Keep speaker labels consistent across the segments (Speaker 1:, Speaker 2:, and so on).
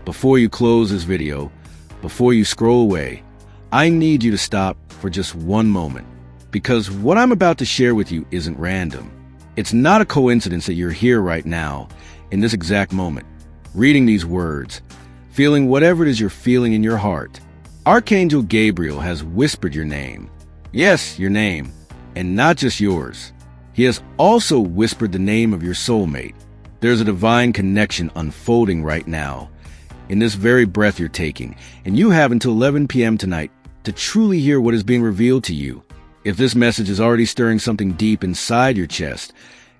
Speaker 1: before you close this video, before you scroll away, I need you to stop for just one moment. Because what I'm about to share with you isn't random. It's not a coincidence that you're here right now, in this exact moment, reading these words, feeling whatever it is you're feeling in your heart. Archangel Gabriel has whispered your name. Yes, your name, and not just yours. He has also whispered the name of your soulmate. There's a divine connection unfolding right now, in this very breath you're taking, and you have until 11 p.m. tonight to truly hear what is being revealed to you. If this message is already stirring something deep inside your chest,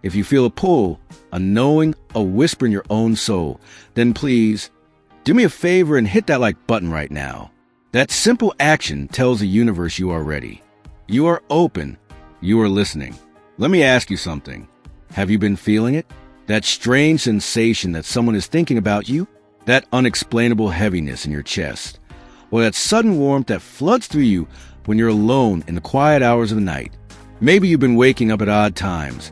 Speaker 1: if you feel a pull, a knowing, a whisper in your own soul, then please do me a favor and hit that like button right now. That simple action tells the universe you are ready. You are open. You are listening. Let me ask you something. Have you been feeling it? That strange sensation that someone is thinking about you? That unexplainable heaviness in your chest? Or that sudden warmth that floods through you when you're alone in the quiet hours of the night? Maybe you've been waking up at odd times,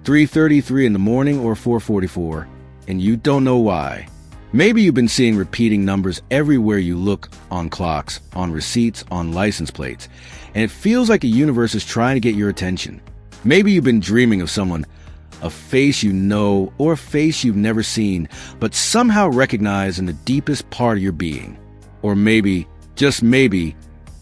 Speaker 1: 3:33 in the morning or 4:44, and you don't know why. Maybe you've been seeing repeating numbers everywhere you look, on clocks, on receipts, on license plates, and it feels like the universe is trying to get your attention. Maybe you've been dreaming of someone, a face you know or a face you've never seen, but somehow recognize in the deepest part of your being. Or maybe, just maybe,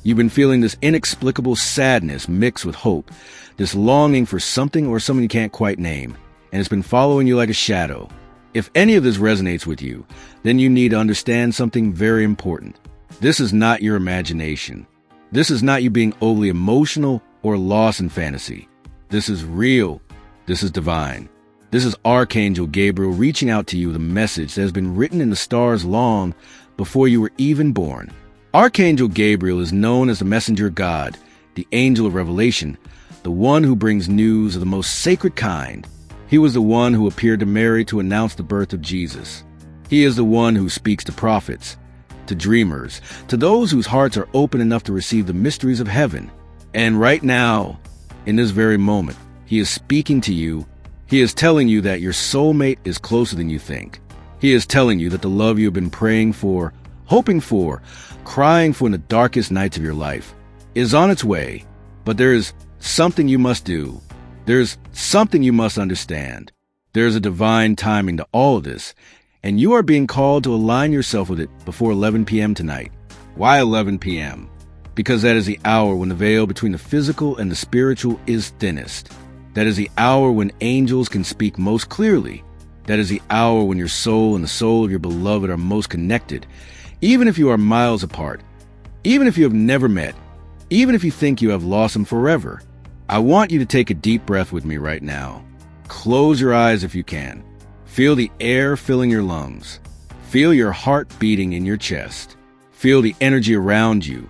Speaker 1: you've been feeling this inexplicable sadness mixed with hope, this longing for something or someone you can't quite name, and it's been following you like a shadow. If any of this resonates with you, then you need to understand something very important. This is not your imagination. This is not you being overly emotional or lost in fantasy. This is real. This is divine. This is Archangel Gabriel reaching out to you with a message that has been written in the stars long before you were even born. Archangel Gabriel is known as the messenger of God, the angel of revelation, the one who brings news of the most sacred kind. He was the one who appeared to Mary to announce the birth of Jesus. He is the one who speaks to prophets, to dreamers, to those whose hearts are open enough to receive the mysteries of heaven. And right now, in this very moment, he is speaking to you. He is telling you that your soulmate is closer than you think. He is telling you that the love you have been praying for, hoping for, crying for in the darkest nights of your life is on its way. But there is something you must do. There's something you must understand. There's a divine timing to all of this, and you are being called to align yourself with it before 11 p.m. tonight. Why 11 p.m.? Because that is the hour when the veil between the physical and the spiritual is thinnest. That is the hour when angels can speak most clearly. That is the hour when your soul and the soul of your beloved are most connected, even if you are miles apart, even if you have never met, even if you think you have lost them forever. I want you to take a deep breath with me right now. Close your eyes if you can. Feel the air filling your lungs. Feel your heart beating in your chest. Feel the energy around you,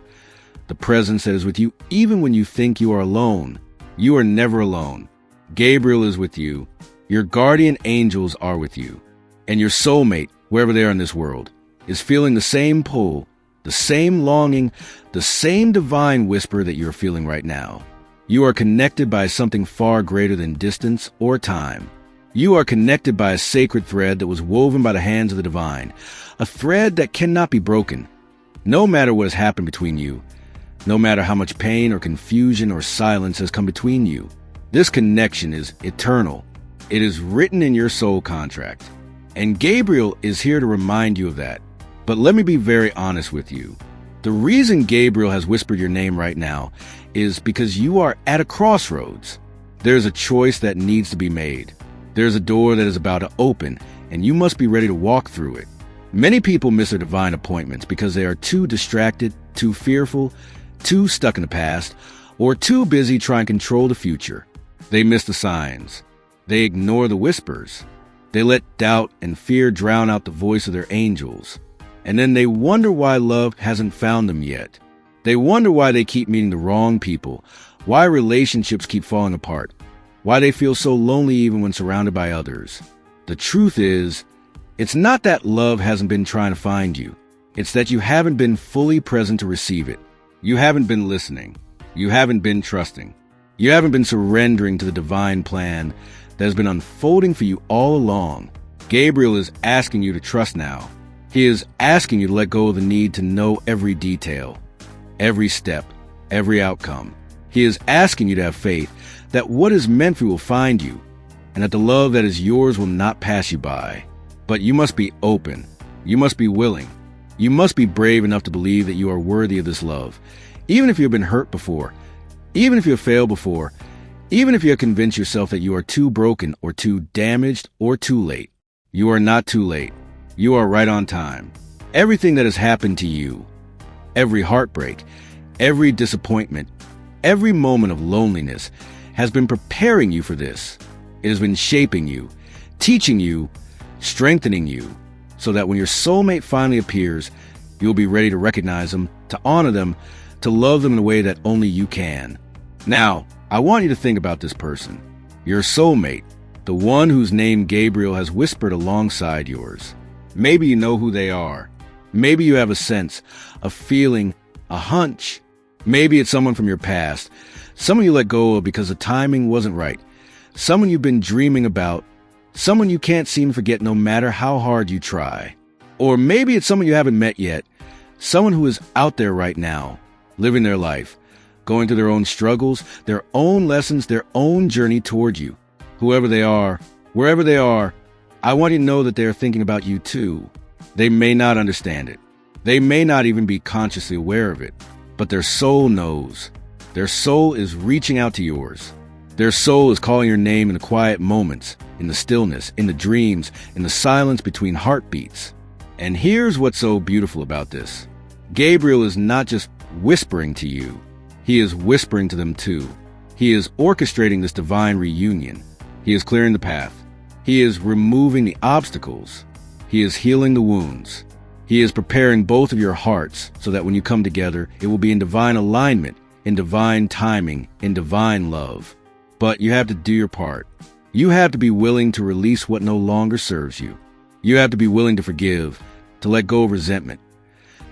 Speaker 1: the presence that is with you even when you think you are alone. You are never alone. Gabriel is with you. Your guardian angels are with you. And your soulmate, wherever they are in this world, is feeling the same pull, the same longing, the same divine whisper that you're feeling right now. You are connected by something far greater than distance or time. You are connected by a sacred thread that was woven by the hands of the divine, a thread that cannot be broken. No matter what has happened between you, no matter how much pain or confusion or silence has come between you, this connection is eternal. It is written in your soul contract. And Gabriel is here to remind you of that. But let me be very honest with you. The reason Gabriel has whispered your name right now is because you are at a crossroads. There's a choice that needs to be made. There's a door that is about to open, and you must be ready to walk through it. Many people miss their divine appointments because they are too distracted, too fearful, too stuck in the past, or too busy trying to control the future. They miss the signs. They ignore the whispers. They let doubt and fear drown out the voice of their angels. And then they wonder why love hasn't found them yet. They wonder why they keep meeting the wrong people, why relationships keep falling apart, why they feel so lonely even when surrounded by others. The truth is, it's not that love hasn't been trying to find you. It's that you haven't been fully present to receive it. You haven't been listening. You haven't been trusting. You haven't been surrendering to the divine plan that has been unfolding for you all along. Gabriel is asking you to trust now. He is asking you to let go of the need to know every detail, every step, every outcome. He is asking you to have faith that what is meant for you will find you, and that the love that is yours will not pass you by. But you must be open. You must be willing. You must be brave enough to believe that you are worthy of this love. Even if you have been hurt before, even if you have failed before, even if you have convinced yourself that you are too broken or too damaged or too late, you are not too late. You are right on time. Everything that has happened to you, every heartbreak, every disappointment, every moment of loneliness has been preparing you for this. It has been shaping you, teaching you, strengthening you, so that when your soulmate finally appears, you'll be ready to recognize them, to honor them, to love them in a way that only you can. Now, I want you to think about this person, your soulmate, the one whose name Gabriel has whispered alongside yours. Maybe you know who they are. Maybe you have a sense, a feeling, a hunch. Maybe it's someone from your past, someone you let go of because the timing wasn't right, someone you've been dreaming about, someone you can't seem to forget no matter how hard you try. Or maybe it's someone you haven't met yet, someone who is out there right now, living their life, going through their own struggles, their own lessons, their own journey toward you. Whoever they are, wherever they are, I want you to know that they are thinking about you too. They may not understand it. They may not even be consciously aware of it, but their soul knows. Their soul is reaching out to yours. Their soul is calling your name in the quiet moments, in the stillness, in the dreams, in the silence between heartbeats. And here's what's so beautiful about this. Gabriel is not just whispering to you. He is whispering to them too. He is orchestrating this divine reunion. He is clearing the path. He is removing the obstacles. He is healing the wounds. He is preparing both of your hearts so that when you come together, it will be in divine alignment, in divine timing, in divine love. But you have to do your part. You have to be willing to release what no longer serves you. You have to be willing to forgive, to let go of resentment,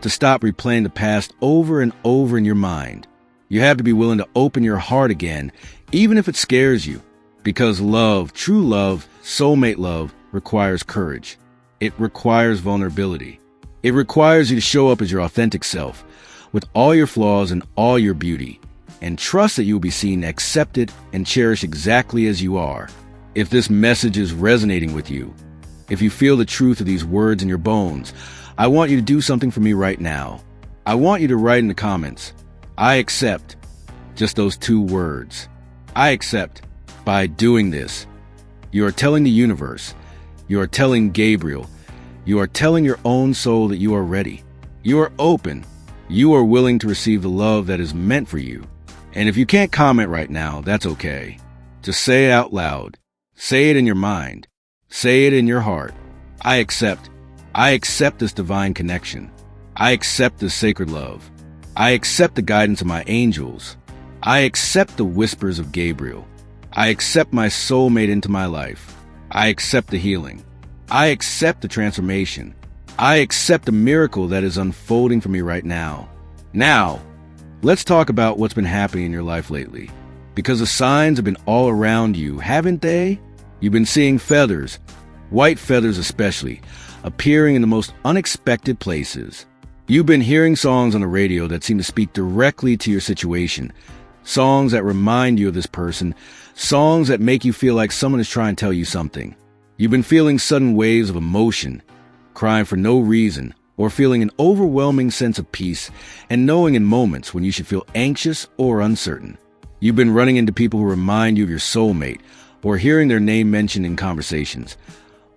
Speaker 1: to stop replaying the past over and over in your mind. You have to be willing to open your heart again, even if it scares you. Because love, true love, soulmate love, requires courage. It requires vulnerability. It requires you to show up as your authentic self, with all your flaws and all your beauty, and trust that you will be seen, accepted, and cherished exactly as you are. If this message is resonating with you, if you feel the truth of these words in your bones, I want you to do something for me right now. I want you to write in the comments, I accept. Just those 2 words. I accept. By doing this, you are telling the universe, you are telling Gabriel, you are telling your own soul that you are ready. You are open. You are willing to receive the love that is meant for you. And if you can't comment right now, that's okay. Just say it out loud. Say it in your mind. Say it in your heart. I accept. I accept this divine connection. I accept this sacred love. I accept the guidance of my angels. I accept the whispers of Gabriel. I accept my soulmate into my life. I accept the healing. I accept the transformation. I accept the miracle that is unfolding for me right now. Now, let's talk about what's been happening in your life lately. Because the signs have been all around you, haven't they? You've been seeing feathers, white feathers especially, appearing in the most unexpected places. You've been hearing songs on the radio that seem to speak directly to your situation. Songs that remind you of this person, songs that make you feel like someone is trying to tell you something. You've been feeling sudden waves of emotion, crying for no reason, or feeling an overwhelming sense of peace, and knowing in moments when you should feel anxious or uncertain. You've been running into people who remind you of your soulmate, or hearing their name mentioned in conversations,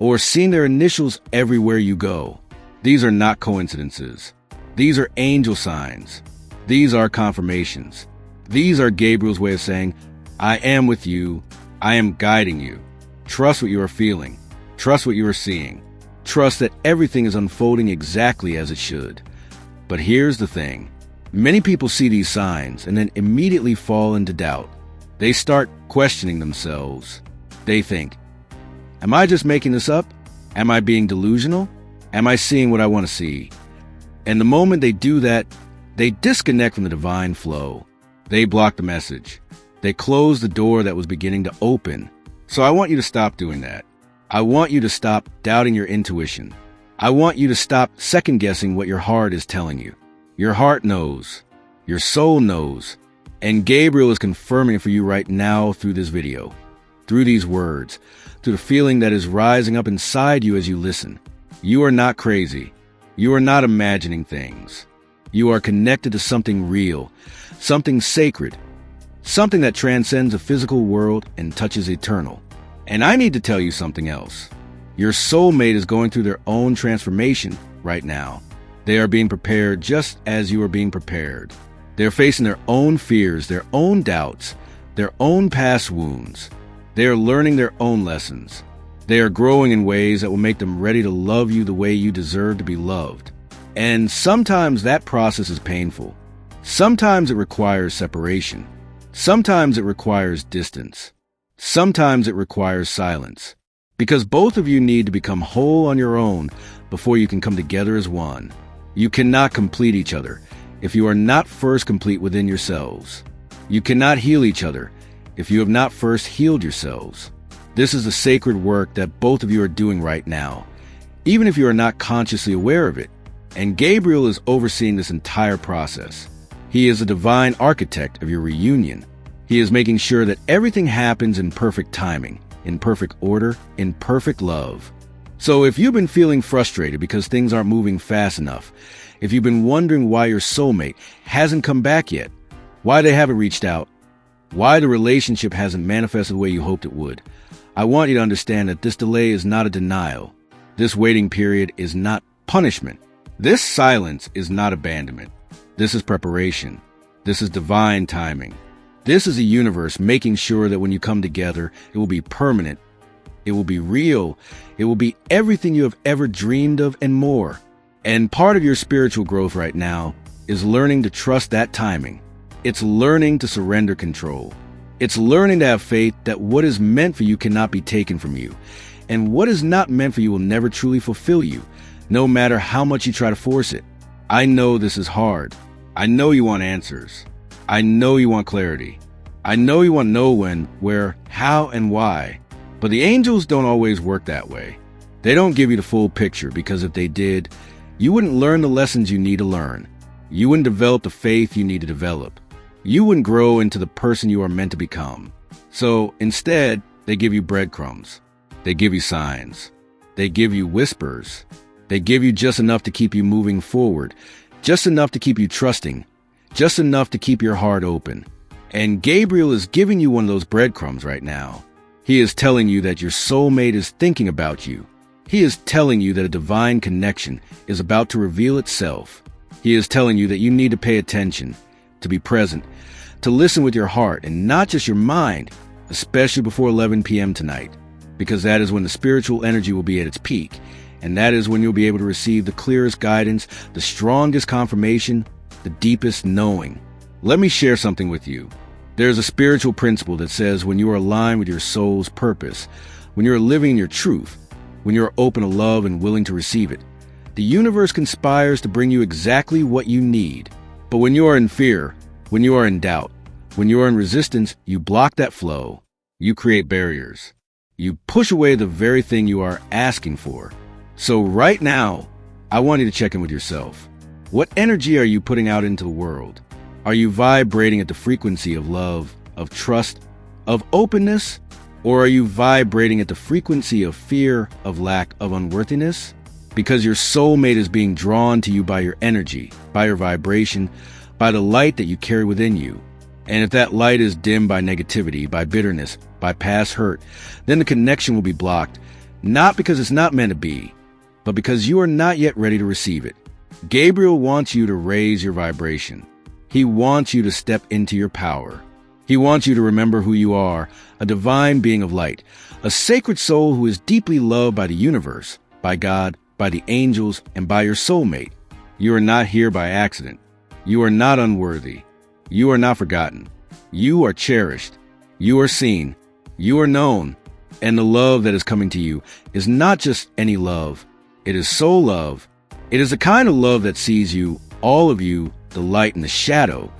Speaker 1: or seeing their initials everywhere you go. These are not coincidences. These are angel signs. These are confirmations. These are Gabriel's way of saying, I am with you. I am guiding you. Trust what you are feeling. Trust what you are seeing. Trust that everything is unfolding exactly as it should. But here's the thing. Many people see these signs and then immediately fall into doubt. They start questioning themselves. They think, am I just making this up? Am I being delusional? Am I seeing what I want to see? And the moment they do that, they disconnect from the divine flow. They block the message. They close the door that was beginning to open. So I want you to stop doing that. I want you to stop doubting your intuition. I want you to stop second-guessing what your heart is telling you. Your heart knows. Your soul knows. And Gabriel is confirming it for you right now through this video, through these words, through the feeling that is rising up inside you as you listen. You are not crazy. You are not imagining things. You are connected to something real, something sacred, something that transcends the physical world and touches eternal. And I need to tell you something else. Your soulmate is going through their own transformation right now. They are being prepared just as you are being prepared. They're facing their own fears, their own doubts, their own past wounds. They are learning their own lessons. They are growing in ways that will make them ready to love you the way you deserve to be loved. And sometimes that process is painful. Sometimes it requires separation. Sometimes it requires distance. Sometimes it requires silence. Because both of you need to become whole on your own before you can come together as one. You cannot complete each other if you are not first complete within yourselves. You cannot heal each other if you have not first healed yourselves. This is the sacred work that both of you are doing right now, even if you are not consciously aware of it. And Gabriel is overseeing this entire process. He is the divine architect of your reunion. He is making sure that everything happens in perfect timing, in perfect order, in perfect love. So if you've been feeling frustrated because things aren't moving fast enough, if you've been wondering why your soulmate hasn't come back yet, why they haven't reached out, why the relationship hasn't manifested the way you hoped it would, I want you to understand that this delay is not a denial. This waiting period is not punishment. This silence is not abandonment. This is preparation. This is divine timing. This is a universe making sure that when you come together, it will be permanent. It will be real. It will be everything you have ever dreamed of and more. And part of your spiritual growth right now is learning to trust that timing. It's learning to surrender control. It's learning to have faith that what is meant for you cannot be taken from you. And what is not meant for you will never truly fulfill you, no matter how much you try to force it. I know this is hard. I know you want answers. I know you want clarity. I know you want to know when, where, how, and why. But the angels don't always work that way. They don't give you the full picture, because if they did, you wouldn't learn the lessons you need to learn. You wouldn't develop the faith you need to develop. You wouldn't grow into the person you are meant to become. So instead, they give you breadcrumbs. They give you signs. They give you whispers. They give you just enough to keep you moving forward, just enough to keep you trusting, just enough to keep your heart open. And Gabriel is giving you one of those breadcrumbs right now. He is telling you that your soulmate is thinking about you. He is telling you that a divine connection is about to reveal itself. He is telling you that you need to pay attention, to be present, to listen with your heart and not just your mind, especially before 11 p.m. tonight, because that is when the spiritual energy will be at its peak, and that is when you'll be able to receive the clearest guidance, the strongest confirmation, the deepest knowing. Let me share something with you. There's a spiritual principle that says when you are aligned with your soul's purpose, when you are living in your truth, when you are open to love and willing to receive it, the universe conspires to bring you exactly what you need. But when you are in fear, when you are in doubt, when you are in resistance, you block that flow. You create barriers. You push away the very thing you are asking for. So right now, I want you to check in with yourself. What energy are you putting out into the world? Are you vibrating at the frequency of love, of trust, of openness? Or are you vibrating at the frequency of fear, of lack, of unworthiness? Because your soulmate is being drawn to you by your energy, by your vibration, by the light that you carry within you. And if that light is dimmed by negativity, by bitterness, by past hurt, then the connection will be blocked, not because it's not meant to be, but because you are not yet ready to receive it. Gabriel wants you to raise your vibration. He wants you to step into your power. He wants you to remember who you are, a divine being of light, a sacred soul who is deeply loved by the universe, by God, by the angels, and by your soulmate. You are not here by accident. You are not unworthy. You are not forgotten. You are cherished. You are seen. You are known. And the love that is coming to you is not just any love. It is soul love. It is the kind of love that sees you, all of you, the light and the shadow,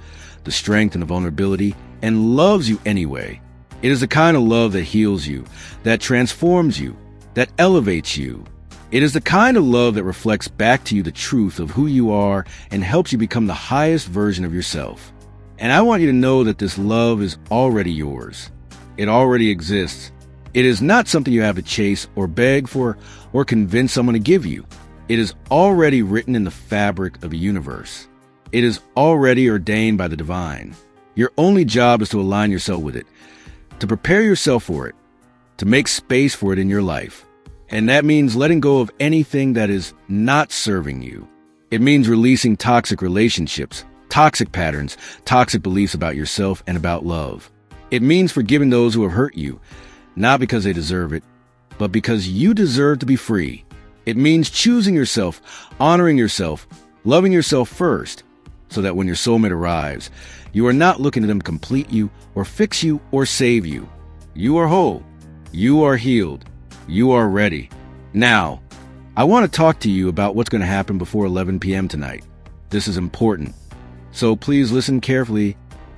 Speaker 1: the strength and the vulnerability, and loves you anyway. It is the kind of love that heals you, that transforms you, that elevates you. It is the kind of love that reflects back to you the truth of who you are and helps you become the highest version of yourself. And I want you to know that this love is already yours. It already exists. It is not something you have to chase or beg for or convince someone to give you. It is already written in the fabric of the universe. It is already ordained by the divine. Your only job is to align yourself with it, to prepare yourself for it, to make space for it in your life. And that means letting go of anything that is not serving you. It means releasing toxic relationships, toxic patterns, toxic beliefs about yourself and about love. It means forgiving those who have hurt you, not because they deserve it, but because you deserve to be free. It means choosing yourself, honoring yourself, loving yourself first, so that when your soulmate arrives, you are not looking to them to complete you or fix you or save you. You are whole. You are healed. You are ready. Now, I want to talk to you about what's going to happen before 11 p.m. tonight. This is important. So please listen carefully.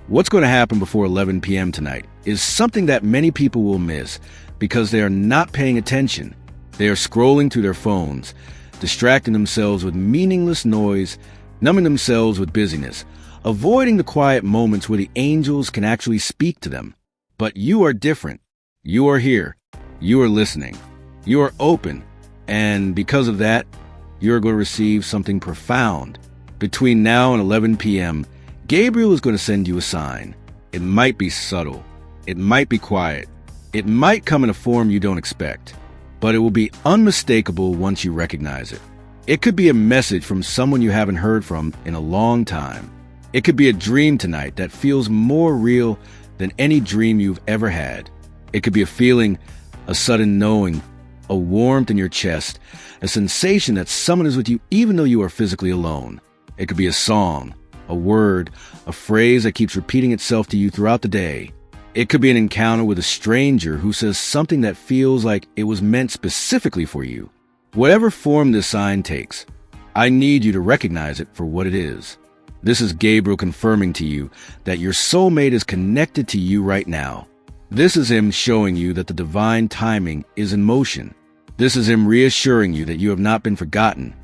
Speaker 1: What's going to happen before 11 p.m. tonight is something that many people will miss because they are not paying attention. They are scrolling through their phones, distracting themselves with meaningless noise, numbing themselves with busyness, avoiding the quiet moments where the angels can actually speak to them. But you are different. You are here. You are listening. You are open. And because of that, you are going to receive something profound. Between now and 11 p.m., Gabriel is going to send you a sign. It might be subtle. It might be quiet. It might come in a form you don't expect. But it will be unmistakable once you recognize it. It could be a message from someone you haven't heard from in a long time. It could be a dream tonight that feels more real than any dream you've ever had. It could be a feeling, a sudden knowing, a warmth in your chest, a sensation that someone is with you even though you are physically alone. It could be a song, a word, a phrase that keeps repeating itself to you throughout the day. It could be an encounter with a stranger who says something that feels like it was meant specifically for you. Whatever form this sign takes, I need you to recognize it for what it is. This is Gabriel confirming to you that your soulmate is connected to you right now. This is him showing you that the divine timing is in motion. This is him reassuring you that you have not been forgotten,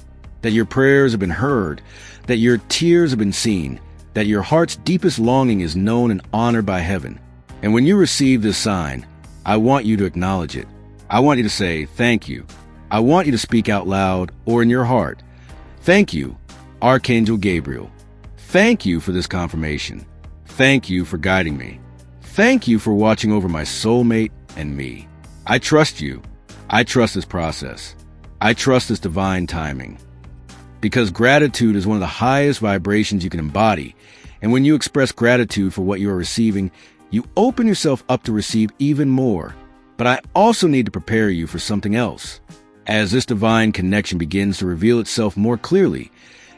Speaker 1: that your prayers have been heard, that your tears have been seen, that your heart's deepest longing is known and honored by heaven. And when you receive this sign, I want you to acknowledge it. I want you to say, thank you. I want you to speak out loud or in your heart. Thank you, Archangel Gabriel. Thank you for this confirmation. Thank you for guiding me. Thank you for watching over my soulmate and me. I trust you. I trust this process. I trust this divine timing. Because gratitude is one of the highest vibrations you can embody. And when you express gratitude for what you are receiving, you open yourself up to receive even more. But I also need to prepare you for something else. As this divine connection begins to reveal itself more clearly,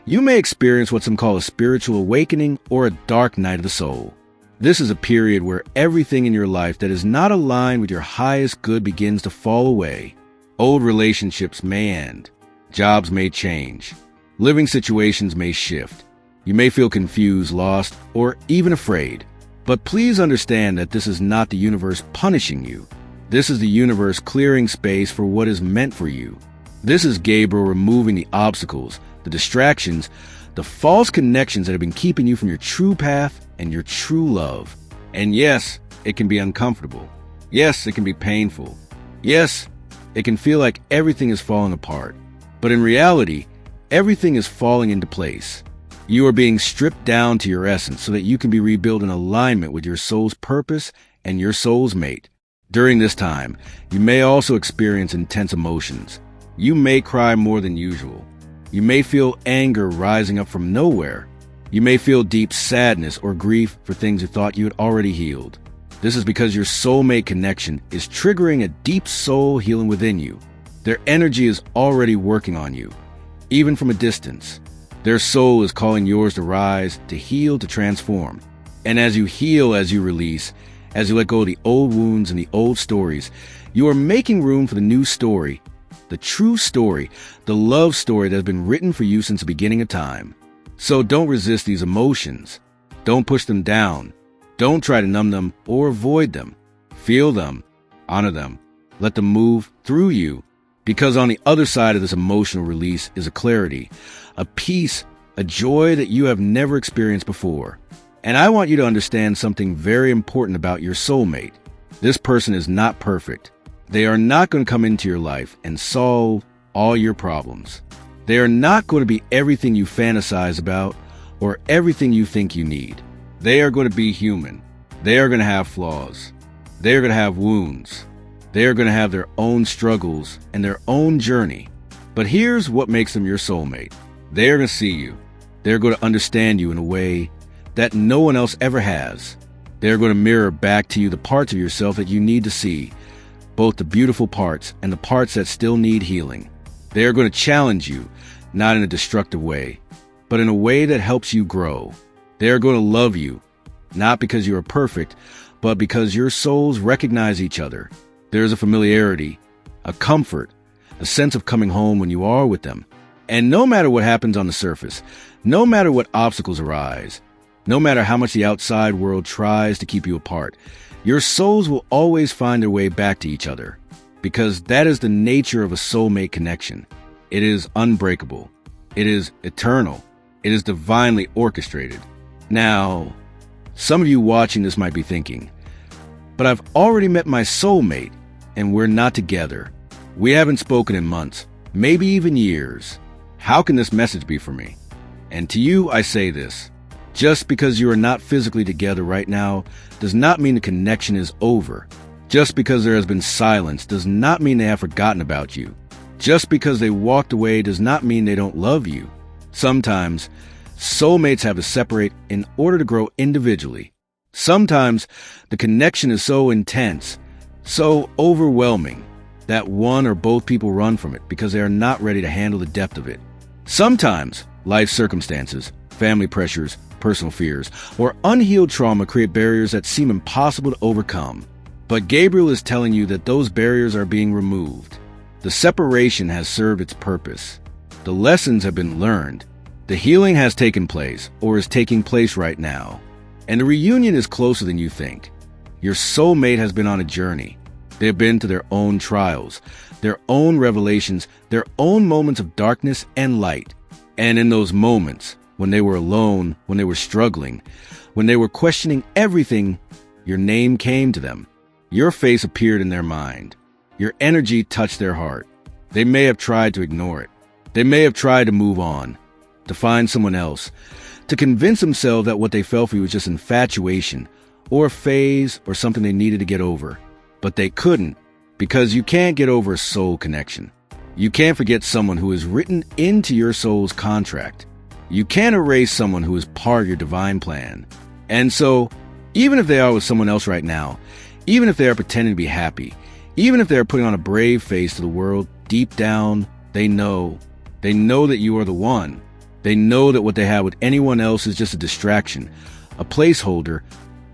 Speaker 1: you may experience what some call a spiritual awakening or a dark night of the soul. This is a period where everything in your life that is not aligned with your highest good begins to fall away. Old relationships may end. Jobs may change. Living situations may shift. You may feel confused, lost, or even afraid. But please understand that this is not the universe punishing you. This is the universe clearing space for what is meant for you. This is Gabriel removing the obstacles, the distractions, the false connections that have been keeping you from your true path and your true love. And yes, it can be uncomfortable. Yes, it can be painful. Yes, it can feel like everything is falling apart. But in reality, everything is falling into place. You are being stripped down to your essence so that you can be rebuilt in alignment with your soul's purpose and your soul's mate. During this time, you may also experience intense emotions. You may cry more than usual. You may feel anger rising up from nowhere. You may feel deep sadness or grief for things you thought you had already healed. This is because your soulmate connection is triggering a deep soul healing within you. Their energy is already working on you, even from a distance. Their soul is calling yours to rise, to heal, to transform. And as you heal, as you release, as you let go of the old wounds and the old stories, you are making room for the new story, the true story, the love story that has been written for you since the beginning of time. So don't resist these emotions. Don't push them down. Don't try to numb them or avoid them. Feel them. Honor them. Let them move through you Because on the other side of this emotional release is a clarity, a peace, a joy that you have never experienced before. And I want you to understand something very important about your soulmate. This person is not perfect. They are not going to come into your life and solve all your problems. They are not going to be everything you fantasize about or everything you think you need. They are going to be human. They are going to have flaws. They are going to have wounds. They are going to have their own struggles and their own journey. But here's what makes them your soulmate. They are going to see you. They're going to understand you in a way that no one else ever has. They're going to mirror back to you the parts of yourself that you need to see, both the beautiful parts and the parts that still need healing. They are going to challenge you, not in a destructive way, but in a way that helps you grow. They are going to love you, not because you are perfect, but because your souls recognize each other. There is a familiarity, a comfort, a sense of coming home when you are with them. And no matter what happens on the surface, no matter what obstacles arise, no matter how much the outside world tries to keep you apart, your souls will always find their way back to each other, because that is the nature of a soulmate connection. It is unbreakable. It is eternal. It is divinely orchestrated. Now, some of you watching this might be thinking, but I've already met my soulmate, and we're not together. We haven't spoken in months, maybe even years. How can this message be for me? And to you, I say this. Just because you are not physically together right now does not mean the connection is over. Just because there has been silence does not mean they have forgotten about you. Just because they walked away does not mean they don't love you. Sometimes, soulmates have to separate in order to grow individually. Sometimes, the connection is so intense, so overwhelming, that one or both people run from it because they are not ready to handle the depth of it. Sometimes, life circumstances, family pressures, personal fears, or unhealed trauma create barriers that seem impossible to overcome. But Gabriel is telling you that those barriers are being removed. The separation has served its purpose. The lessons have been learned. The healing has taken place, or is taking place right now. And the reunion is closer than you think. Your soulmate has been on a journey. They have been to their own trials, their own revelations, their own moments of darkness and light. And in those moments, when they were alone, when they were struggling, when they were questioning everything, your name came to them. Your face appeared in their mind. Your energy touched their heart. They may have tried to ignore it. They may have tried to move on, to find someone else, to convince themselves that what they felt for you was just infatuation, or a phase, or something they needed to get over. But they couldn't, because you can't get over a soul connection. You can't forget someone who is written into your soul's contract. You can't erase someone who is part of your divine plan. And so, even if they are with someone else right now, even if they are pretending to be happy, even if they are putting on a brave face to the world, deep down, they know that you are the one. They know that what they have with anyone else is just a distraction, a placeholder,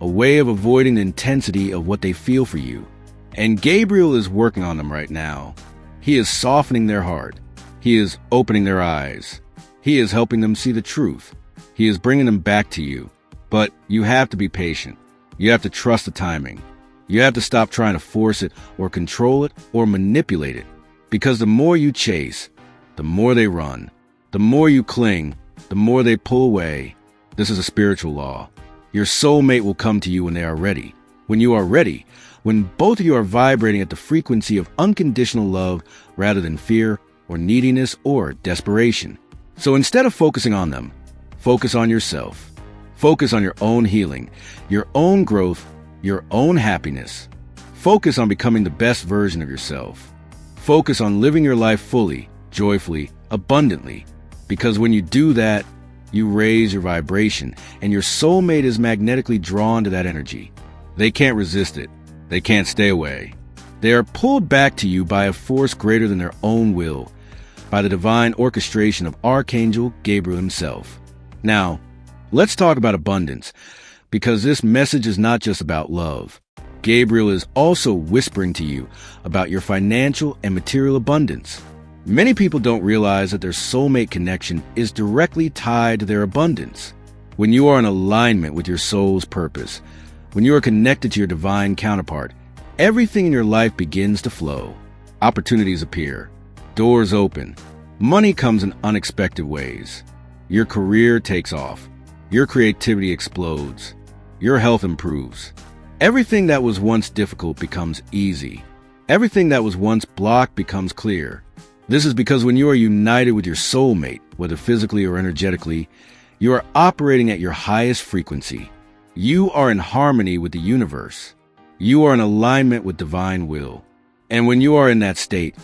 Speaker 1: a way of avoiding the intensity of what they feel for you. And Gabriel is working on them right now. He is softening their heart. He is opening their eyes. He is helping them see the truth. He is bringing them back to you. But you have to be patient. You have to trust the timing. You have to stop trying to force it or control it or manipulate it. Because the more you chase, the more they run. The more you cling, the more they pull away. This is a spiritual law. Your soulmate will come to you when they are ready. When you are ready, when both of you are vibrating at the frequency of unconditional love rather than fear or neediness or desperation. So instead of focusing on them, focus on yourself. Focus on your own healing, your own growth, your own happiness. Focus on becoming the best version of yourself. Focus on living your life fully, joyfully, abundantly. Because when you do that, you raise your vibration, and your soulmate is magnetically drawn to that energy. They can't resist it. They can't stay away. They are pulled back to you by a force greater than their own will, by the divine orchestration of Archangel Gabriel himself. Now, let's talk about abundance, because this message is not just about love. Gabriel is also whispering to you about your financial and material abundance. Many people don't realize that their soulmate connection is directly tied to their abundance. When you are in alignment with your soul's purpose, when you are connected to your divine counterpart, everything in your life begins to flow. Opportunities appear. Doors open. Money comes in unexpected ways. Your career takes off. Your creativity explodes. Your health improves. Everything that was once difficult becomes easy. Everything that was once blocked becomes clear. This is because when you are united with your soulmate, whether physically or energetically, you are operating at your highest frequency. You are in harmony with the universe. You are in alignment with divine will. And when you are in that state,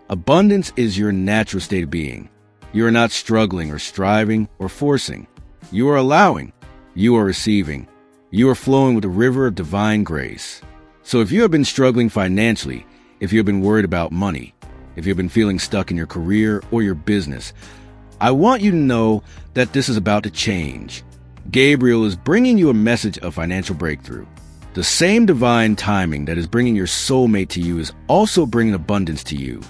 Speaker 1: abundance is your natural state of being. You are not struggling or striving or forcing. You are allowing. You are receiving. You are flowing with a river of divine grace. So if you have been struggling financially, if you have been worried about money, if you've been feeling stuck in your career or your business, I want you to know that this is about to change. Gabriel is bringing you a message of financial breakthrough. The same divine timing that is bringing your soulmate to you is also bringing abundance to you,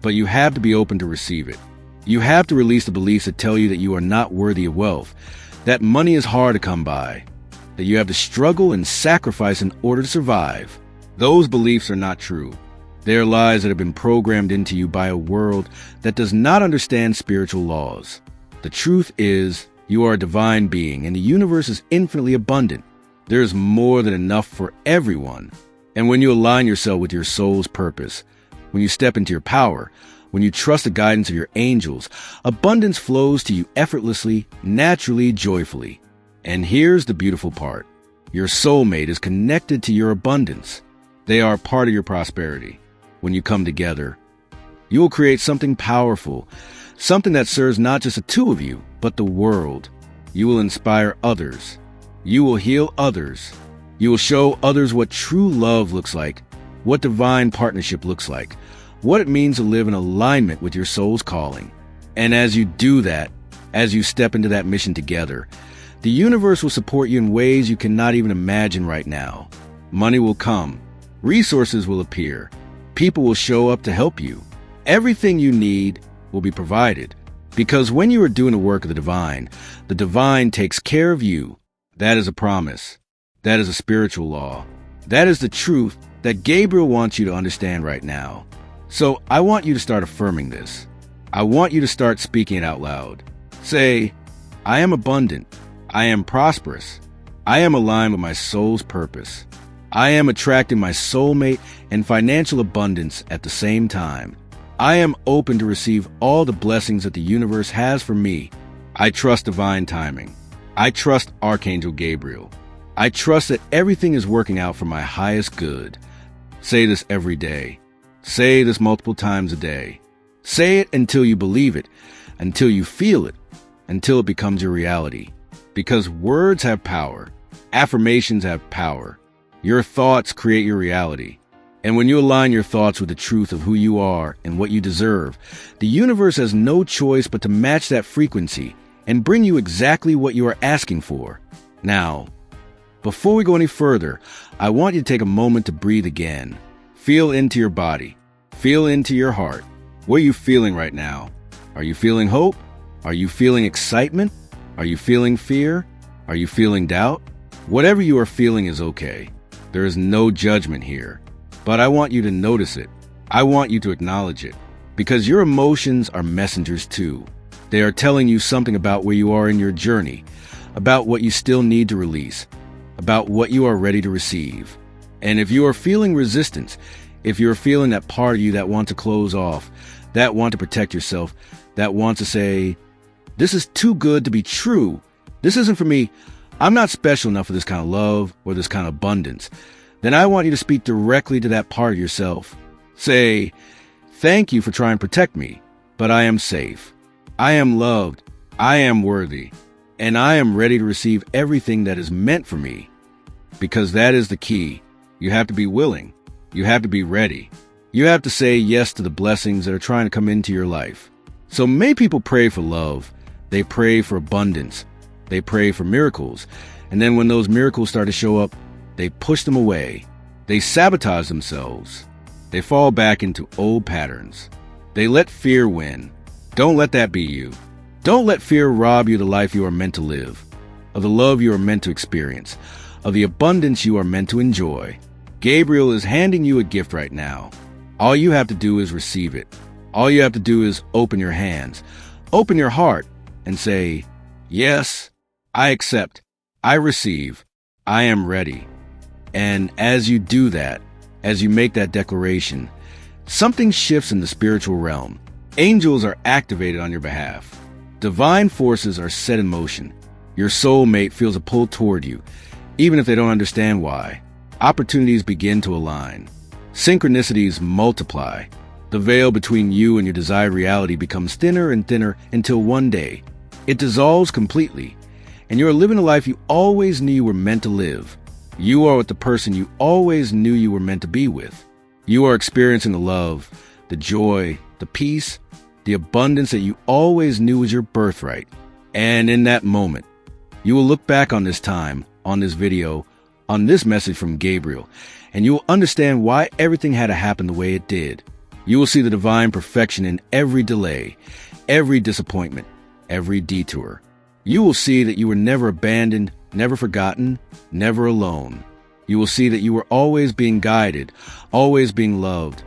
Speaker 1: but you have to be open to receive it. You have to release the beliefs that tell you that you are not worthy of wealth, that money is hard to come by, that you have to struggle and sacrifice in order to survive. Those beliefs are not true. They are lies that have been programmed into you by a world that does not understand spiritual laws. The truth is, you are a divine being and the universe is infinitely abundant. There is more than enough for everyone. And when you align yourself with your soul's purpose, when you step into your power, when you trust the guidance of your angels, abundance flows to you effortlessly, naturally, joyfully. And here's the beautiful part. Your soulmate is connected to your abundance. They are part of your prosperity. When you come together, you will create something powerful, something that serves not just the two of you, but the world. You will inspire others. You will heal others. You will show others what true love looks like, what divine partnership looks like, what it means to live in alignment with your soul's calling. And as you do that, as you step into that mission together, the universe will support you in ways you cannot even imagine right now. Money will come. Resources will appear. People will show up to help you. Everything you need will be provided. Because when you are doing the work of the divine takes care of you. That is a promise. That is a spiritual law. That is the truth that Gabriel wants you to understand right now. So I want you to start affirming this. I want you to start speaking it out loud. Say, I am abundant. I am prosperous. I am aligned with my soul's purpose. I am attracting my soulmate and financial abundance at the same time. I am open to receive all the blessings that the universe has for me. I trust divine timing. I trust Archangel Gabriel. I trust that everything is working out for my highest good. Say this every day. Say this multiple times a day. Say it until you believe it, until you feel it, until it becomes your reality. Because words have power. Affirmations have power. Your thoughts create your reality. And when you align your thoughts with the truth of who you are and what you deserve, the universe has no choice but to match that frequency and bring you exactly what you are asking for. Now, before we go any further, I want you to take a moment to breathe again. Feel into your body. Feel into your heart. What are you feeling right now? Are you feeling hope? Are you feeling excitement? Are you feeling fear? Are you feeling doubt? Whatever you are feeling is okay. There is no judgment here. But I want you to notice it. I want you to acknowledge it. Because your emotions are messengers too. They are telling you something about where you are in your journey, about what you still need to release, about what you are ready to receive. And if you are feeling resistance, if you're feeling that part of you that wants to close off, that wants to protect yourself, that wants to say, this is too good to be true. This isn't for me. I'm not special enough for this kind of love or this kind of abundance. Then I want you to speak directly to that part of yourself. Say, thank you for trying to protect me, but I am safe. I am loved. I am worthy. And I am ready to receive everything that is meant for me. Because that is the key. You have to be willing. You have to be ready. You have to say yes to the blessings that are trying to come into your life. So many people pray for love. They pray for abundance. They pray for miracles. And then when those miracles start to show up, they push them away. They sabotage themselves. They fall back into old patterns. They let fear win. Don't let that be you. Don't let fear rob you of the life you are meant to live, of the love you are meant to experience, of the abundance you are meant to enjoy. Gabriel is handing you a gift right now. All you have to do is receive it. All you have to do is open your hands, open your heart, and say, "Yes, I accept, I receive, I am ready." And as you do that, as you make that declaration, something shifts in the spiritual realm. Angels are activated on your behalf. Divine forces are set in motion. Your soulmate feels a pull toward you, even if they don't understand why. Opportunities begin to align. Synchronicities multiply. The veil between you and your desired reality becomes thinner and thinner until one day it dissolves completely, and you are living a life you always knew you were meant to live. You are with the person you always knew you were meant to be with. You are experiencing the love, the joy, the peace, the abundance that you always knew was your birthright. And in that moment, you will look back on this time, on this video, on this message from Gabriel, and you will understand why everything had to happen the way it did. You will see the divine perfection in every delay, every disappointment, every detour. You will see that you were never abandoned, never forgotten, never alone. You will see that you were always being guided, always being loved,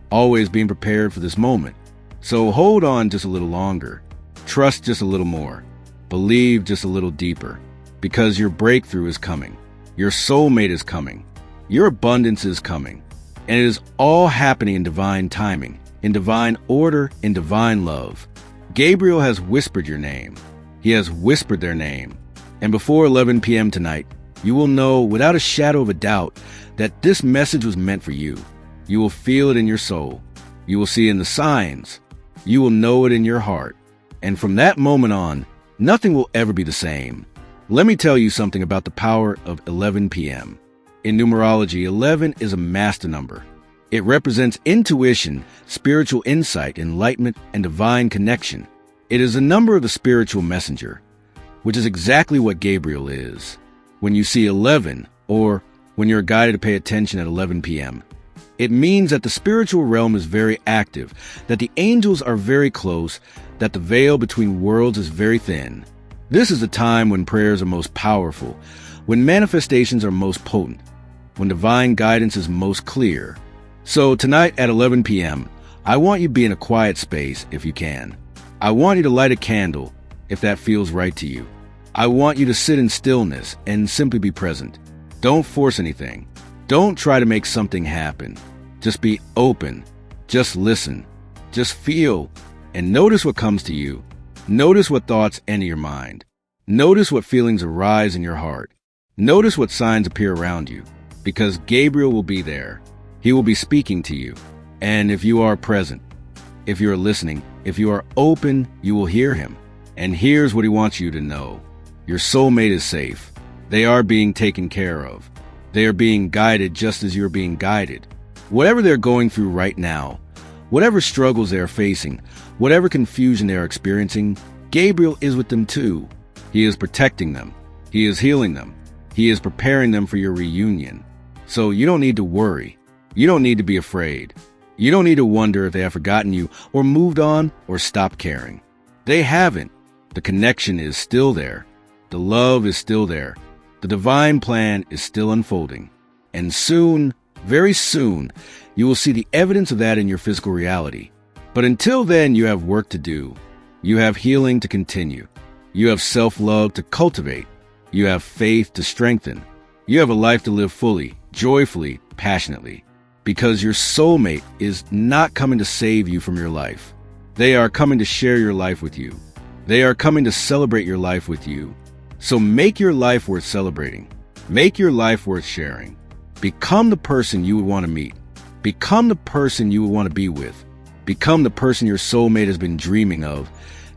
Speaker 1: always being prepared for this moment. So hold on just a little longer. Trust just a little more. Believe just a little deeper. Because your breakthrough is coming. Your soulmate is coming. Your abundance is coming. And it is all happening in divine timing, in divine order, in divine love. Gabriel has whispered your name. He has whispered their name. And before 11 p.m. tonight, you will know without a shadow of a doubt that this message was meant for you. You will feel it in your soul. You will see it in the signs. You will know it in your heart. And from that moment on, nothing will ever be the same. Let me tell you something about the power of 11 p.m. In numerology, 11 is a master number. It represents intuition, spiritual insight, enlightenment, and divine connection. It is a number of the spiritual messenger, which is exactly what Gabriel is. When you see 11, or when you're guided to pay attention at 11 p.m., it means that the spiritual realm is very active, that the angels are very close, that the veil between worlds is very thin. This is the time when prayers are most powerful, when manifestations are most potent, when divine guidance is most clear. So tonight at 11 p.m., I want you to be in a quiet space if you can. I want you to light a candle if that feels right to you. I want you to sit in stillness and simply be present. Don't force anything. Don't try to make something happen. Just be open. Just listen. Just feel and notice what comes to you. Notice what thoughts enter your mind. Notice what feelings arise in your heart. Notice what signs appear around you, because Gabriel will be there. He will be speaking to you. And if you are present, if you are listening, if you are open, you will hear him. And here's what he wants you to know. Your soulmate is safe. They are being taken care of. They are being guided just as you're being guided. Whatever they're going through right now, whatever struggles they are facing, whatever confusion they are experiencing, Gabriel is with them too. He is protecting them. He is healing them. He is preparing them for your reunion. So you don't need to worry. You don't need to be afraid. You don't need to wonder if they have forgotten you or moved on or stopped caring. They haven't. The connection is still there. The love is still there. The divine plan is still unfolding. And soon, very soon, you will see the evidence of that in your physical reality. But until then, you have work to do. You have healing to continue. You have self-love to cultivate. You have faith to strengthen. You have a life to live fully, joyfully, passionately. Because your soulmate is not coming to save you from your life. They are coming to share your life with you. They are coming to celebrate your life with you. So make your life worth celebrating. Make your life worth sharing. Become the person you would want to meet. Become the person you would want to be with. Become the person your soulmate has been dreaming of,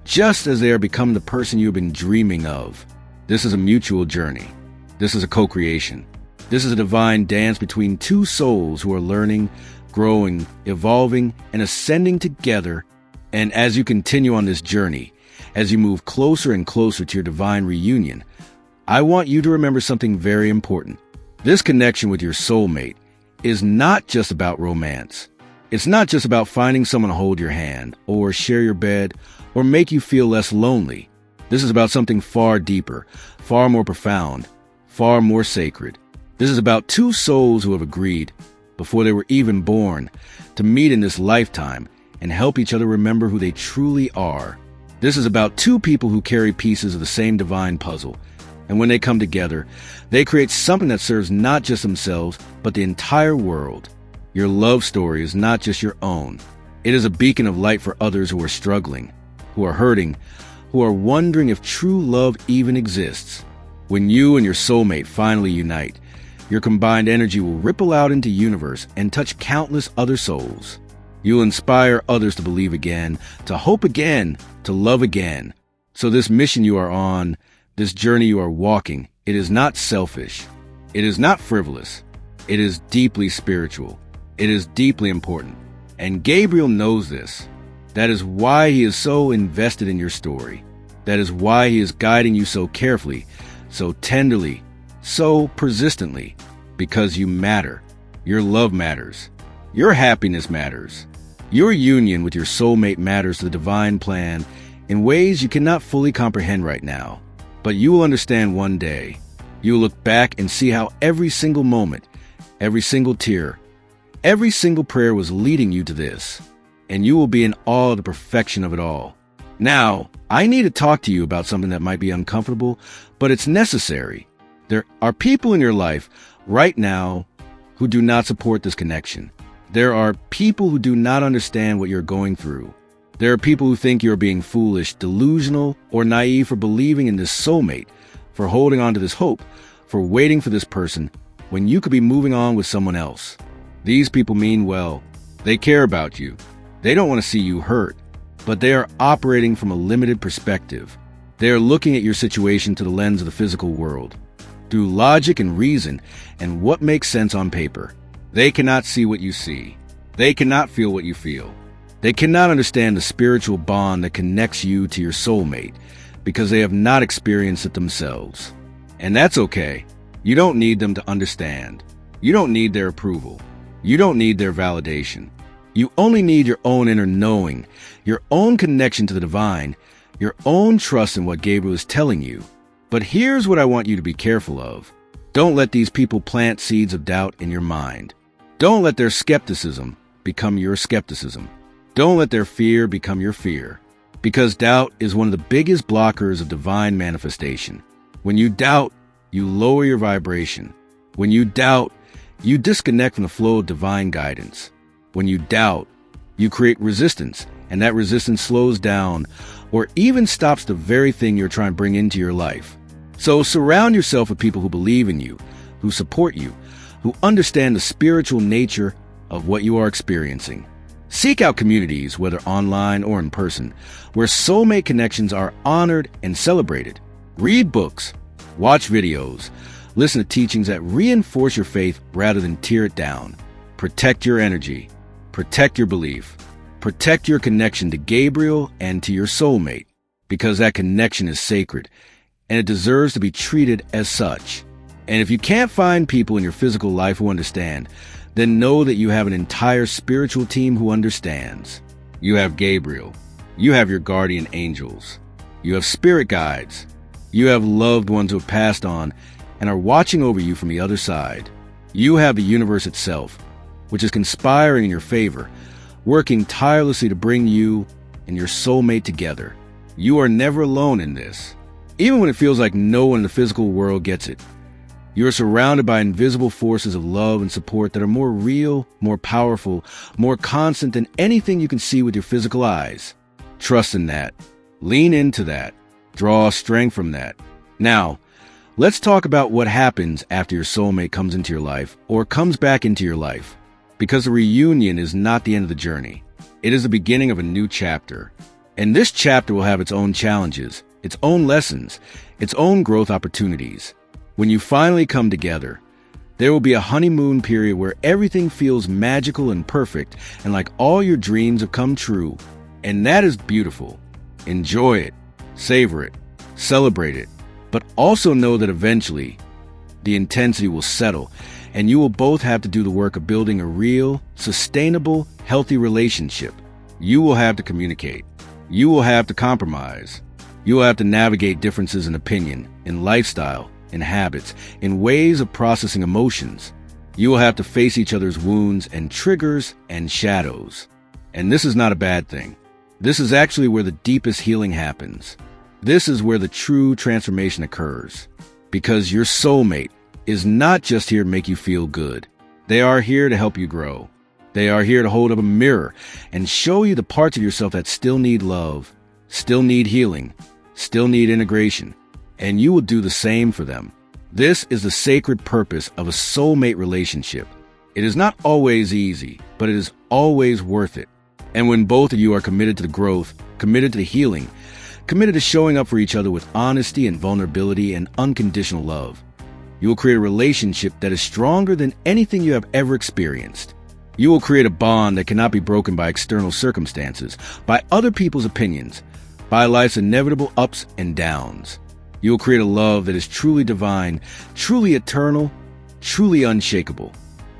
Speaker 1: just as they are becoming the person you have been dreaming of. This is a mutual journey. This is a co-creation. This is a divine dance between two souls who are learning, growing, evolving, and ascending together. And as you continue on this journey, as you move closer and closer to your divine reunion, I want you to remember something very important. This connection with your soulmate is not just about romance. It's not just about finding someone to hold your hand, or share your bed, or make you feel less lonely. This is about something far deeper, far more profound, far more sacred. This is about two souls who have agreed, before they were even born, to meet in this lifetime and help each other remember who they truly are. This is about two people who carry pieces of the same divine puzzle, and when they come together, they create something that serves not just themselves, but the entire world. Your love story is not just your own. It is a beacon of light for others who are struggling, who are hurting, who are wondering if true love even exists. When you and your soulmate finally unite, your combined energy will ripple out into the universe and touch countless other souls. You'll inspire others to believe again, to hope again, to love again. So this mission you are on, this journey you are walking, it is not selfish. It is not frivolous. It is deeply spiritual. It is deeply important. And Gabriel knows this. That is why he is so invested in your story. That is why he is guiding you so carefully, so tenderly, so persistently. Because you matter. Your love matters. Your happiness matters. Your union with your soulmate matters to the divine plan in ways you cannot fully comprehend right now. But you will understand one day. You will look back and see how every single moment, every single tear, every single prayer was leading you to this. And you will be in awe of the perfection of it all. Now, I need to talk to you about something that might be uncomfortable, but it's necessary. There are people in your life right now who do not support this connection. There are people who do not understand what you're going through. There are people who think you're being foolish, delusional, or naive for believing in this soulmate, for holding on to this hope, for waiting for this person when you could be moving on with someone else. These people mean well. They care about you. They don't want to see you hurt, but they are operating from a limited perspective. They are looking at your situation through the lens of the physical world, through logic and reason and what makes sense on paper. They cannot see what you see. They cannot feel what you feel. They cannot understand the spiritual bond that connects you to your soulmate because they have not experienced it themselves. And that's okay. You don't need them to understand. You don't need their approval. You don't need their validation. You only need your own inner knowing, your own connection to the divine, your own trust in what Gabriel is telling you. But here's what I want you to be careful of. Don't let these people plant seeds of doubt in your mind. Don't let their skepticism become your skepticism. Don't let their fear become your fear. Because doubt is one of the biggest blockers of divine manifestation. When you doubt, you lower your vibration. When you doubt, you disconnect from the flow of divine guidance. When you doubt, you create resistance, and that resistance slows down or even stops the very thing you're trying to bring into your life. So surround yourself with people who believe in you, who support you, who understand the spiritual nature of what you are experiencing. Seek out communities, whether online or in person, where soulmate connections are honored and celebrated. Read books, watch videos, listen to teachings that reinforce your faith rather than tear it down. Protect your energy. Protect your belief. Protect your connection to Gabriel and to your soulmate, because that connection is sacred, and it deserves to be treated as such. And if you can't find people in your physical life who understand, then know that you have an entire spiritual team who understands. You have Gabriel. You have your guardian angels. You have spirit guides. You have loved ones who have passed on and are watching over you from the other side. You have the universe itself, which is conspiring in your favor, working tirelessly to bring you and your soulmate together. You are never alone in this. Even when it feels like no one in the physical world gets it, you are surrounded by invisible forces of love and support that are more real, more powerful, more constant than anything you can see with your physical eyes. Trust in that. Lean into that. Draw strength from that. Now, let's talk about what happens after your soulmate comes into your life or comes back into your life. Because the reunion is not the end of the journey. It is the beginning of a new chapter. And this chapter will have its own challenges, its own lessons, its own growth opportunities. When you finally come together, there will be a honeymoon period where everything feels magical and perfect and like all your dreams have come true. And that is beautiful. Enjoy it, savor it, celebrate it, but also know that eventually the intensity will settle and you will both have to do the work of building a real, sustainable, healthy relationship. You will have to communicate. You will have to compromise. You will have to navigate differences in opinion, in lifestyle, in habits, in ways of processing emotions. You will have to face each other's wounds and triggers and shadows. And this is not a bad thing. This is actually where the deepest healing happens. This is where the true transformation occurs. Because your soulmate is not just here to make you feel good. They are here to help you grow. They are here to hold up a mirror and show you the parts of yourself that still need love, still need healing, still need integration. And you will do the same for them. This is the sacred purpose of a soulmate relationship. It is not always easy, but it is always worth it. And when both of you are committed to the growth, committed to the healing, committed to showing up for each other with honesty and vulnerability and unconditional love, you will create a relationship that is stronger than anything you have ever experienced. You will create a bond that cannot be broken by external circumstances, by other people's opinions, by life's inevitable ups and downs. You will create a love that is truly divine, truly eternal, truly unshakable.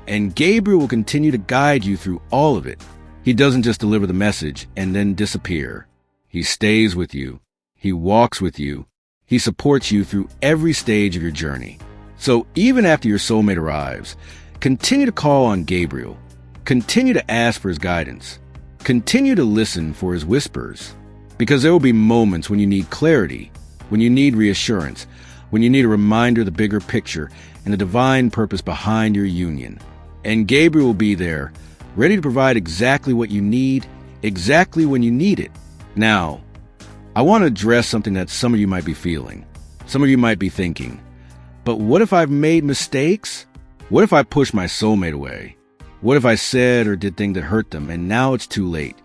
Speaker 1: And Gabriel will continue to guide you through all of it. He doesn't just deliver the message and then disappear. He stays with you. He walks with you. He supports you through every stage of your journey. So even after your soulmate arrives, continue to call on Gabriel. Continue to ask for his guidance. Continue to listen for his whispers. Because there will be moments when you need clarity, when you need reassurance, when you need a reminder of the bigger picture and the divine purpose behind your union. And Gabriel will be there, ready to provide exactly what you need, exactly when you need it. Now, I want to address something that some of you might be feeling. Some of you might be thinking, but what if I've made mistakes? What if I pushed my soulmate away? What if I said or did things that hurt them and now it's too late?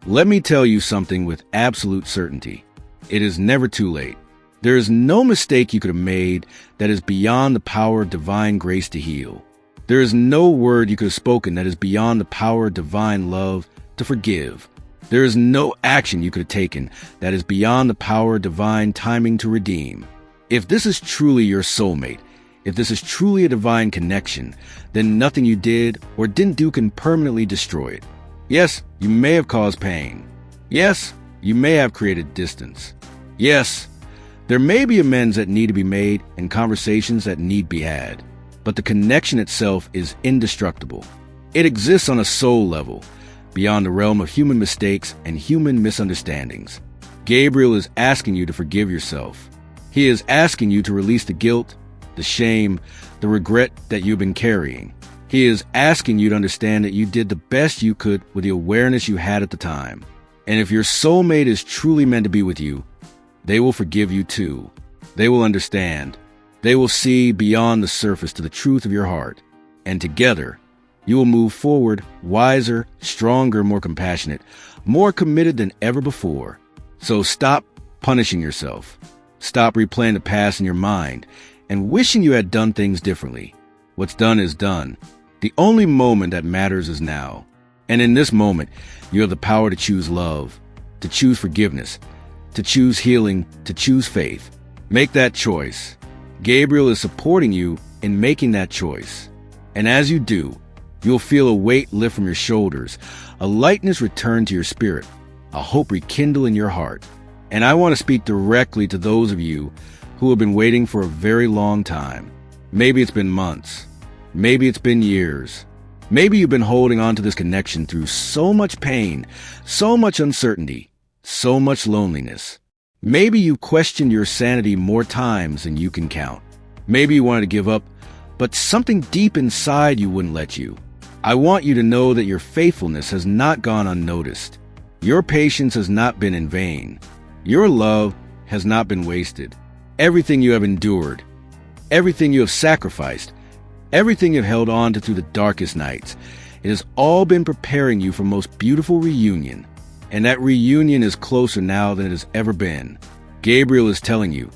Speaker 1: Let me tell you something with absolute certainty. It is never too late. There is no mistake you could have made that is beyond the power of divine grace to heal. There is no word you could have spoken that is beyond the power of divine love to forgive. There is no action you could have taken that is beyond the power of divine timing to redeem. If this is truly your soulmate, if this is truly a divine connection, then nothing you did or didn't do can permanently destroy it. Yes, you may have caused pain. Yes, you may have created distance. Yes, there may be amends that need to be made and conversations that need be had. But the connection itself is indestructible. It exists on a soul level, beyond the realm of human mistakes and human misunderstandings. Gabriel is asking you to forgive yourself. He is asking you to release the guilt, the shame, the regret that you've been carrying. He is asking you to understand that you did the best you could with the awareness you had at the time. And if your soulmate is truly meant to be with you, they will forgive you too. They will understand. They will see beyond the surface to the truth of your heart. And together, you will move forward wiser, stronger, more compassionate, more committed than ever before. So stop punishing yourself. Stop replaying the past in your mind and wishing you had done things differently. What's done is done. The only moment that matters is now. And in this moment, you have the power to choose love, to choose forgiveness, to choose healing, to choose faith. Make that choice. Gabriel is supporting you in making that choice. And as you do, you'll feel a weight lift from your shoulders, a lightness return to your spirit, a hope rekindle in your heart. And I want to speak directly to those of you who have been waiting for a very long time. Maybe it's been months. Maybe it's been years. Maybe you've been holding on to this connection through so much pain, so much uncertainty, so much loneliness. Maybe you questioned your sanity more times than you can count. Maybe you wanted to give up, but something deep inside you wouldn't let you. I want you to know that your faithfulness has not gone unnoticed. Your patience has not been in vain. Your love has not been wasted. Everything you have endured, everything you have sacrificed, everything you've held on to through the darkest nights, it has all been preparing you for most beautiful reunion. And that reunion is closer now than it has ever been. Gabriel is telling you,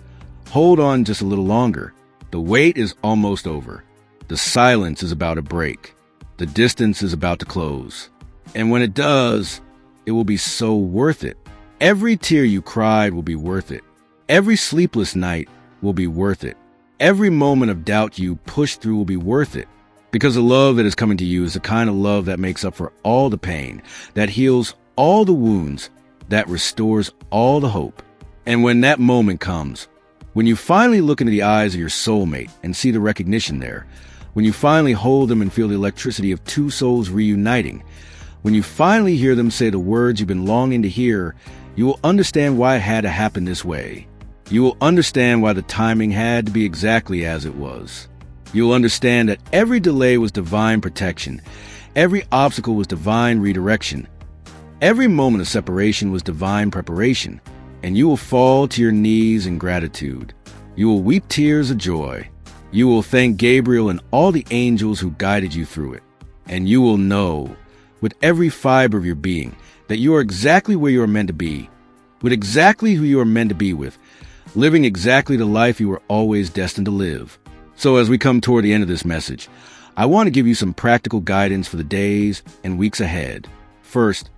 Speaker 1: hold on just a little longer. The wait is almost over. The silence is about to break. The distance is about to close. And when it does, it will be so worth it. Every tear you cried will be worth it. Every sleepless night will be worth it. Every moment of doubt you pushed through will be worth it. Because the love that is coming to you is the kind of love that makes up for all the pain, that heals all the wounds, that restores all the hope. And when that moment comes, when you finally look into the eyes of your soulmate and see the recognition there, when you finally hold them and feel the electricity of two souls reuniting, When you finally hear them say the words you've been longing to hear, you will understand why it had to happen this way. You will understand why the timing had to be exactly as it was. You will understand that every delay was divine protection. Every obstacle was divine redirection. Every moment of separation was divine preparation. And you will fall to your knees in gratitude. You will weep tears of joy. You will thank Gabriel and all the angels who guided you through it. And you will know, with every fiber of your being, that you are exactly where you are meant to be, with exactly who you are meant to be with, living exactly the life you were always destined to live. So as we come toward the end of this message, I want to give you some practical guidance for the days and weeks ahead. First,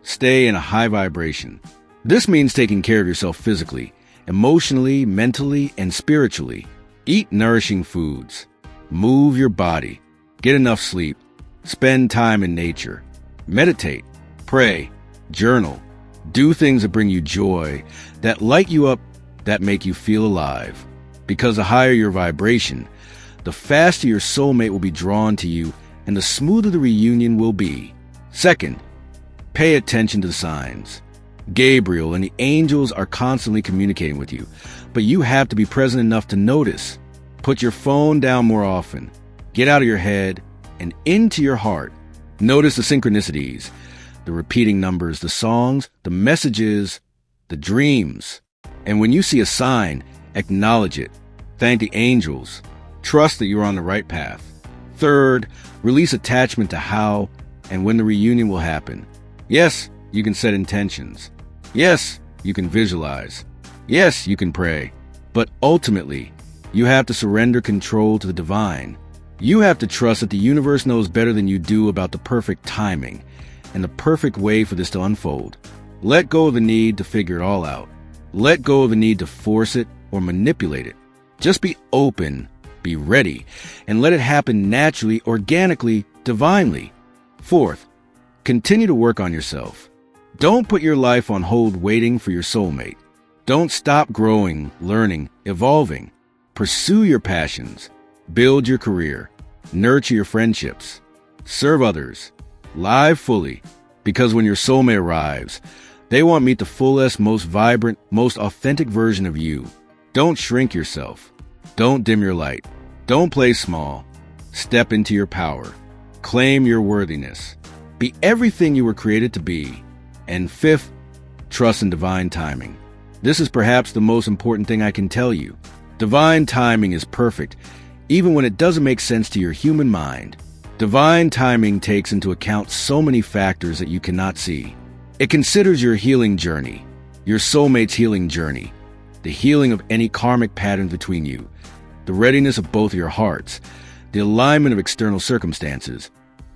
Speaker 1: stay in a high vibration. This means taking care of yourself physically, emotionally, mentally, and spiritually. Eat nourishing foods. Move your body. Get enough sleep. Spend time in nature. Meditate. Pray. Journal. Do things that bring you joy, that light you up, that make you feel alive. Because the higher your vibration, the faster your soulmate will be drawn to you and the smoother the reunion will be. Second, pay attention to the signs. Gabriel and the angels are constantly communicating with you, but you have to be present enough to notice. Put your phone down more often. Get out of your head and into your heart. Notice the synchronicities, the repeating numbers, the songs, the messages, the dreams. And when you see a sign, acknowledge it. Thank the angels. Trust that you're on the right path. Third, release attachment to how and when the reunion will happen. Yes, you can set intentions. Yes, you can visualize. Yes, you can pray. But ultimately, you have to surrender control to the divine. You have to trust that the universe knows better than you do about the perfect timing and the perfect way for this to unfold. Let go of the need to figure it all out. Let go of the need to force it or manipulate it. Just be open, be ready, and let it happen naturally, organically, divinely. Fourth, continue to work on yourself. Don't put your life on hold waiting for your soulmate. Don't stop growing, learning, evolving. Pursue your passions. Build your career. Nurture your friendships. Serve others. Live fully. Because when your soulmate arrives, they want to meet the fullest, most vibrant, most authentic version of you. Don't shrink yourself. Don't dim your light. Don't play small. Step into your power. Claim your worthiness. Be everything you were created to be. And fifth, trust in divine timing. This is perhaps the most important thing I can tell you. Divine timing is perfect, even when it doesn't make sense to your human mind. Divine timing takes into account so many factors that you cannot see. It considers your healing journey, your soulmate's healing journey, the healing of any karmic pattern between you, the readiness of both your hearts, the alignment of external circumstances,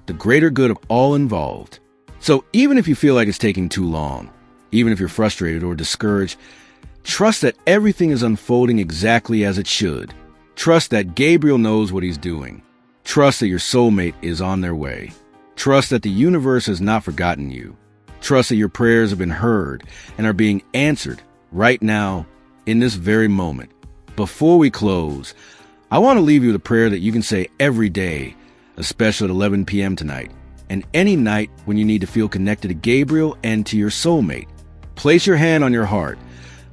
Speaker 1: the greater good of all involved. So even if you feel like it's taking too long, even if you're frustrated or discouraged, trust that everything is unfolding exactly as it should. Trust that Gabriel knows what he's doing. Trust that your soulmate is on their way. Trust that the universe has not forgotten you. Trust that your prayers have been heard and are being answered right now, in this very moment. Before we close, I want to leave you with a prayer that you can say every day, especially at 11 p.m. tonight, and any night when you need to feel connected to Gabriel and to your soulmate. Place your hand on your heart,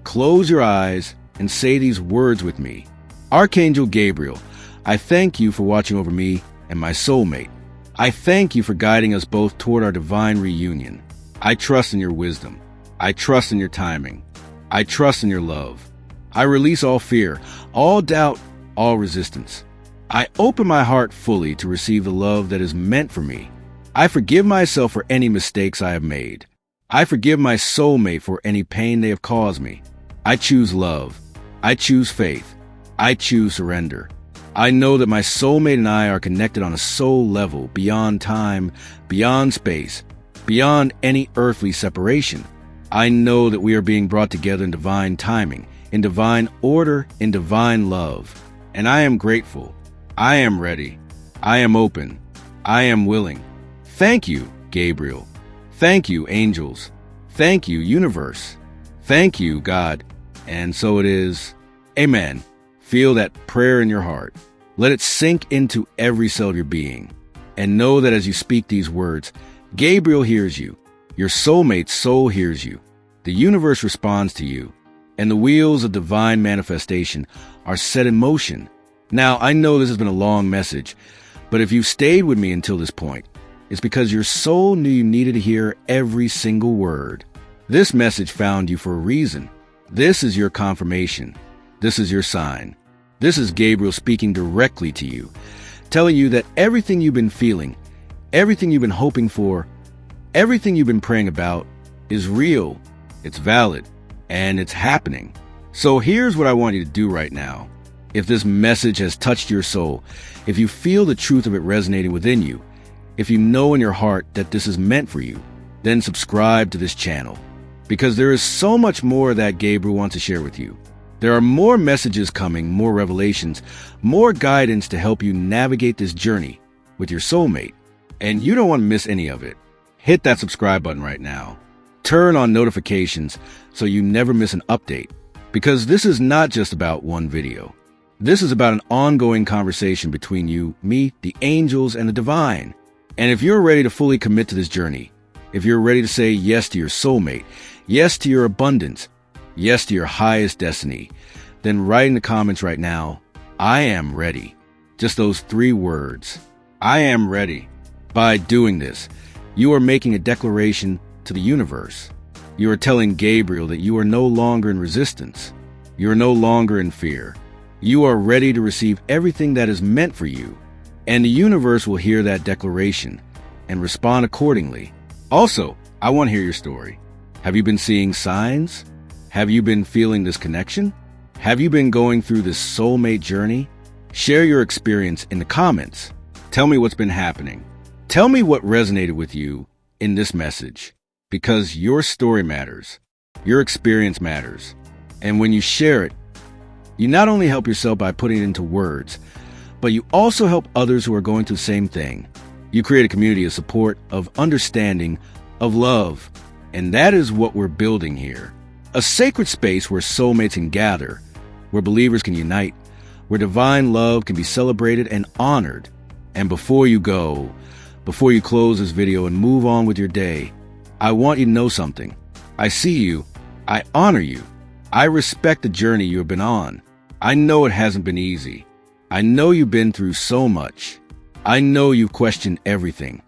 Speaker 1: close your eyes, and say these words with me. Archangel Gabriel, I thank you for watching over me and my soulmate. I thank you for guiding us both toward our divine reunion. I trust in your wisdom. I trust in your timing. I trust in your love. I release all fear, all doubt, all resistance. I open my heart fully to receive the love that is meant for me. I forgive myself for any mistakes I have made. I forgive my soulmate for any pain they have caused me. I choose love. I choose faith. I choose surrender. I know that my soulmate and I are connected on a soul level, beyond time, beyond space, beyond any earthly separation. I know that we are being brought together in divine timing, in divine order, in divine love. And I am grateful. I am ready. I am open. I am willing. Thank you, Gabriel. Thank you, angels. Thank you, universe. Thank you, God. And so it is. Amen. Feel that prayer in your heart. Let it sink into every cell of your being. And know that as you speak these words, Gabriel hears you. Your soulmate's soul hears you. The universe responds to you. And the wheels of divine manifestation are set in motion. Now, I know this has been a long message, but if you've stayed with me until this point, it's because your soul knew you needed to hear every single word. This message found you for a reason. This is your confirmation. This is your sign. This is Gabriel speaking directly to you, telling you that everything you've been feeling, everything you've been hoping for, everything you've been praying about is real, it's valid, and it's happening. So here's what I want you to do right now. If this message has touched your soul, if you feel the truth of it resonating within you, if you know in your heart that this is meant for you, then subscribe to this channel, because there is so much more that Gabriel wants to share with you. There are more messages coming, more revelations, more guidance to help you navigate this journey with your soulmate, and you don't want to miss any of it. Hit that subscribe button right now. Turn on notifications so you never miss an update, because this is not just about one video. This is about an ongoing conversation between you, me, the angels, and the divine. And if you're ready to fully commit to this journey, if you're ready to say yes to your soulmate, yes to your abundance, yes to your highest destiny, then write in the comments right now, I am ready. Just those 3 words. I am ready. By doing this, you are making a declaration to the universe. You are telling Gabriel that you are no longer in resistance. You are no longer in fear. You are ready to receive everything that is meant for you. And the universe will hear that declaration and respond accordingly. Also, I want to hear your story. Have you been seeing signs? Have you been feeling this connection? Have you been going through this soulmate journey? Share your experience in the comments. Tell me what's been happening. Tell me what resonated with you in this message, because your story matters. Your experience matters. And when you share it, you not only help yourself by putting it into words, but you also help others who are going through the same thing. You create a community of support, of understanding, of love. And that is what we're building here. A sacred space where soulmates can gather, where believers can unite, where divine love can be celebrated and honored. And before you go, before you close this video and move on with your day, I want you to know something. I see you. I honor you. I respect the journey you have been on. I know it hasn't been easy. I know you've been through so much. I know you've questioned everything,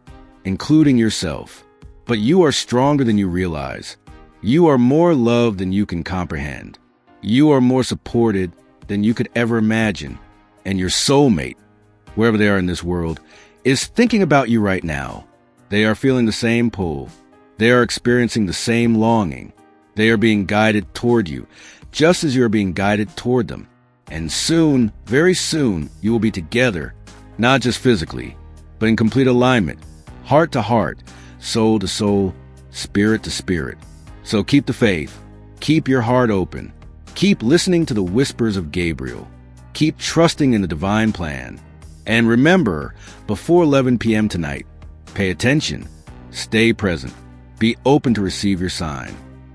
Speaker 1: including yourself. But you are stronger than you realize. You are more loved than you can comprehend. You are more supported than you could ever imagine. And your soulmate, wherever they are in this world, is thinking about you right now. They are feeling the same pull. They are experiencing the same longing. They are being guided toward you, just as you are being guided toward them. And soon, very soon, you will be together, not just physically, but in complete alignment, heart to heart, soul to soul, spirit to spirit. So keep the faith. Keep your heart open. Keep listening to the whispers of Gabriel. Keep trusting in the divine plan. And remember, before 11 p.m. tonight, pay attention, stay present, be open to receive your sign.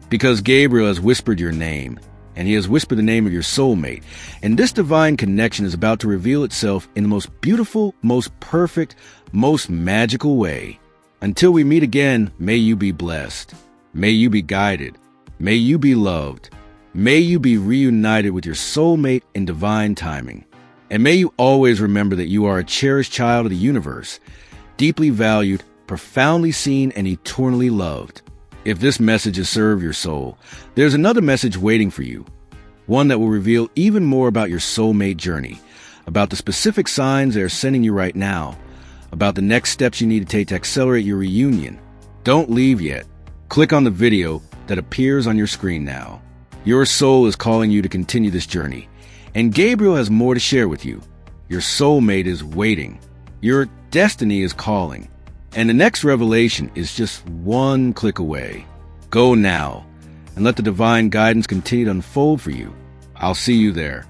Speaker 1: Because Gabriel has whispered your name, and he has whispered the name of your soulmate, and this divine connection is about to reveal itself in the most beautiful, most perfect, most magical way. Until we meet again, may you be blessed. May you be guided. May you be loved. May you be reunited with your soulmate in divine timing. And may you always remember that you are a cherished child of the universe, deeply valued, profoundly seen, and eternally loved. If this message has served your soul, there's another message waiting for you, one that will reveal even more about your soulmate journey, about the specific signs they are sending you right now, about the next steps you need to take to accelerate your reunion. Don't leave yet. Click on the video that appears on your screen now. Your soul is calling you to continue this journey, and Gabriel has more to share with you. Your soulmate is waiting. Your destiny is calling. And the next revelation is just one click away. Go now, and let the divine guidance continue to unfold for you. I'll see you there.